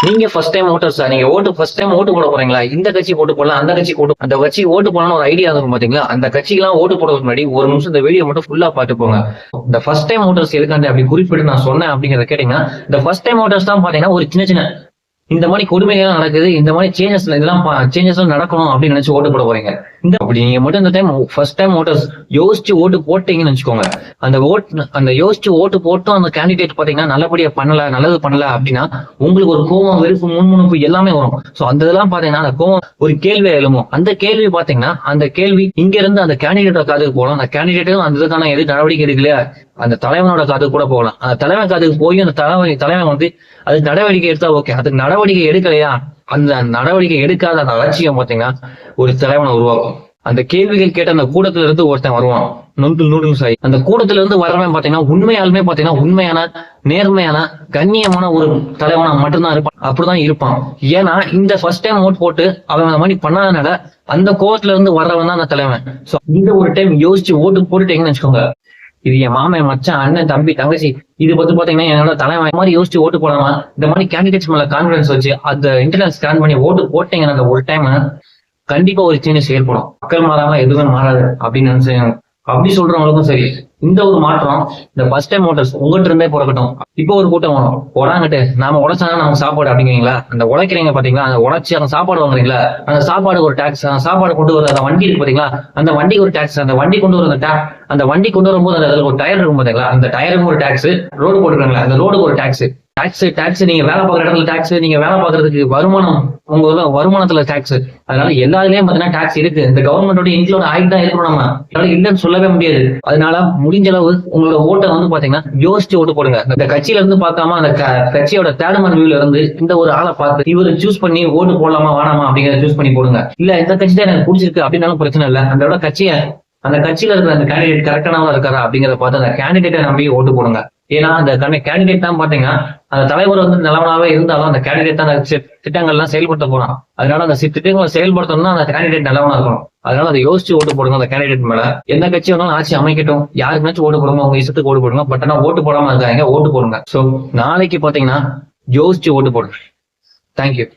நீங்க first time ஓட்டர்ஸா? நீங்க first time ஓட்டு போட போறீங்களா? இந்த கட்சி ஓட்டு போடலாம், அந்த கட்சி அந்த கட்சி ஓட்டு போடலாம்னு ஒரு ஐடியா இருக்கும் பாத்தீங்களா? அந்த கட்சிக்கெல்லாம் ஓட்டு போடுறதுக்கு முன்னாடி ஒரு நிமிஷம் இந்த வீடியோ மட்டும் ஃபுல்லா பாத்து போங்க. இந்த ஃபர்ஸ்ட் டைம் ஓட்டர்ஸ் எதுக்காண்டி அப்படி குறிப்பிட்டு நான் சொன்னேன் அப்படிங்கறத கேட்டீங்கன்னா, இந்த ஃபர்ஸ்ட் டைம் ஓட்டர்ஸ் தான் பாத்தீங்கன்னா ஒரு சின்ன சின்ன இந்த மாதிரி கொடுமைகள் நடக்குது, இந்த மாதிரி சேஞ்சஸ் நடக்கணும் அப்படின்னு நினைச்சு ஓட்டு போட போறீங்க. அப்படி நீங்க மட்டும் இந்த டைம் ஃபர்ஸ்ட் டைம் ஓட்டர்ஸ் யோசிச்சு ஓட்டு போட்டீங்கன்னு வச்சுக்கோங்க. அந்த யோசிச்சு ஓட்டு போட்டும் அந்த கேண்டிடேட் பாத்தீங்கன்னா நல்லபடியா பண்ணல, நல்லது பண்ணல அப்படின்னா உங்களுக்கு ஒரு கோவம், வெறுப்பு, முன்முணுப்பு எல்லாமே வரும். சோ அந்த இதெல்லாம் பாத்தீங்கன்னா அந்த கோவம் ஒரு கேள்வியை எழுமும். அந்த கேள்வி பாத்தீங்கன்னா அந்த கேள்வி இங்க இருந்து அந்த கேண்டிடேட்டோட காதுக்கு போகலாம். அந்த கேண்டிடேட்டும் அந்த இதுக்கான எது நடவடிக்கை எடுக்கலையா அந்த தலைவனோட காதுக்கு கூட போகலாம். அந்த தலைவன் காதுக்கு போய் அந்த தலைவன் வந்து அதுக்கு நடவடிக்கை எடுத்தா ஓகே. அதுக்கு நடவடிக்கை எடுக்கலையா அந்த நடவடிக்கை எடுக்காத அந்த அலட்சியம் பாத்தீங்கன்னா ஒரு தலைவனை உருவாக்கும். அந்த கேள்விகள் கேட்ட அந்த கூட்டத்துல இருந்து ஒருத்தன் வருவான், நூடுல்ஸ் ஆகி. அந்த கூட்டத்துல இருந்து வரவன் பாத்தீங்கன்னா உண்மையாலுமே பாத்தீங்கன்னா உண்மையான, நேர்மையான, கண்ணியமான ஒரு தலைவனா மட்டும்தான் இருப்பான். அப்படிதான் இருப்பான். ஏன்னா இந்த ஃபர்ஸ்ட் டைம் ஓட் போட்டு அவன் அந்த மாதிரி பண்ணாதனால அந்த கோவத்துல இருந்து வர்றவன் தான் அந்த தலைவன். சோ இந்த ஒரு டைம் யோசிச்சு ஓட்டு போட்டுட்டீங்கன்னு வச்சுக்கோங்க. இது என் மாமன், மச்சான், அண்ணன், தம்பி, தங்கச்சி, இது பத்தி பாத்தீங்கன்னா என்னோட தலைவன் மாதிரி யோசிச்சு ஓட்டு போடாம இந்த மாதிரி கேண்டிடேட்ஸ் மேல கான்பிடன்ஸ் வச்சு அந்த இன்டர்னல் ஸ்கேன் பண்ணி ஓட்டு போட்டீங்கன்னா அந்த ஒரு டைம் கண்டிப்பா ஒரு சேஞ்சஸ் ஏற்படும். மக்கள் மாறாம எதுவுமே மாறாது அப்படின்னு நினைச்சு அப்படி சொல்றவங்களுக்கும் சரி, இந்த ஒரு மாற்றம் இந்த ஃபர்ஸ்ட் டைம் ஓட்டர்ஸ் உங்ககிட்ட இருந்தே பிறக்கட்டும். இப்போ ஒரு கூட்டம் வரும், உடாங்கிட்டு நாம உழைச்சாதான் நமக்கு சாப்பாடு அப்படிங்கிறீங்களா? அந்த உழைக்கிறீங்க பாத்தீங்களா, அந்த உழைச்சி அந்த சாப்பாடு வாங்குறீங்களா, அந்த சாப்பாடு ஒரு டாக்ஸ். அந்த சாப்பாடு கொண்டு வர அந்த வண்டி இருக்கு பாத்தீங்களா, அந்த வண்டிக்கு ஒரு டாக்ஸ். அந்த வண்டி கொண்டு வர அந்த வண்டி கொண்டு வரும்போது அதுல ஒரு டயர் இருக்கும் பாத்தீங்களா, அந்த டயருக்கு ஒரு டாக்ஸ். ரோடு போட்டுருக்காங்களா, அந்த ரோடுக்கு ஒரு டாக்ஸ். டாக்ஸ் நீங்க வேலை பார்க்குற இடத்துல டாக்ஸ், நீங்க வேலை பார்க்கறதுக்கு வருமானம், உங்க வருமானத்துல டாக்ஸ். அதனால எல்லாத்துலயும் பாத்தீங்கன்னா டாக்ஸ் இருக்கு. இந்த கவர்மெண்டோட இன்க்ளூட் ஆகிட்டு தான் இருக்கணும். நம்ம இல்லைன்னு சொல்லவே முடியாது. அதனால முடிஞ்ச அளவு உங்களோட ஓட்டை வந்து பாத்தீங்கன்னா யோசிச்சு ஓட்டு போடுங்க. இந்த கட்சியில இருந்து பார்க்காம அந்த கட்சியோட தேர்ட் வியூல இருந்து இந்த ஒரு ஆளை பார்த்து இவரு சூஸ் பண்ணி ஓட்டு போடலாமா வேணாமா அப்படிங்கிறத சூஸ் பண்ணி போடுங்க. இல்ல இந்த கட்சி தான் எனக்கு பிடிச்சிருக்கு அப்படின்னாலும் பிரச்சனை இல்லை. அந்த கட்சியில இருக்கிற அந்த கேண்டிடேட் கரெக்டானவா இருக்காரா அப்படிங்கிறத பார்த்து அந்த கேண்டிடேட்டை நம்பி ஓட்டு போடுங்க. ஏன்னா அந்த கேண்டிடேட் தான் பாத்தீங்கன்னா அந்த தலைவர் வந்து நிலவனாவே இருந்தாலும் அந்த கேண்டிடேட் தான் அந்த திட்டங்கள்லாம் செயல்படுத்த போறான். அதனால அந்த திட்டங்களை செயல்படுத்தணும்னா அந்த கேண்டிடேட் நிலவனா இருக்கணும். அதனால அதை யோசிச்சு ஓட்டு போடுங்க. அந்த கேண்டிடேட் மேல எந்த கட்சி வேணாலும் ஆட்சி அமைக்கட்டும், யாருக்குனாச்சும் ஓட்டு போடுங்க, உங்க இஷ்டத்துக்கு ஓட்டு போடுங்க. பட் ஆனா ஓட்டு போடாம இருக்காங்க, ஓட்டு போடுங்க. சோ நாளைக்கு பாத்தீங்கன்னா யோசிச்சு ஓட்டு போடுங்க. தேங்க்யூ.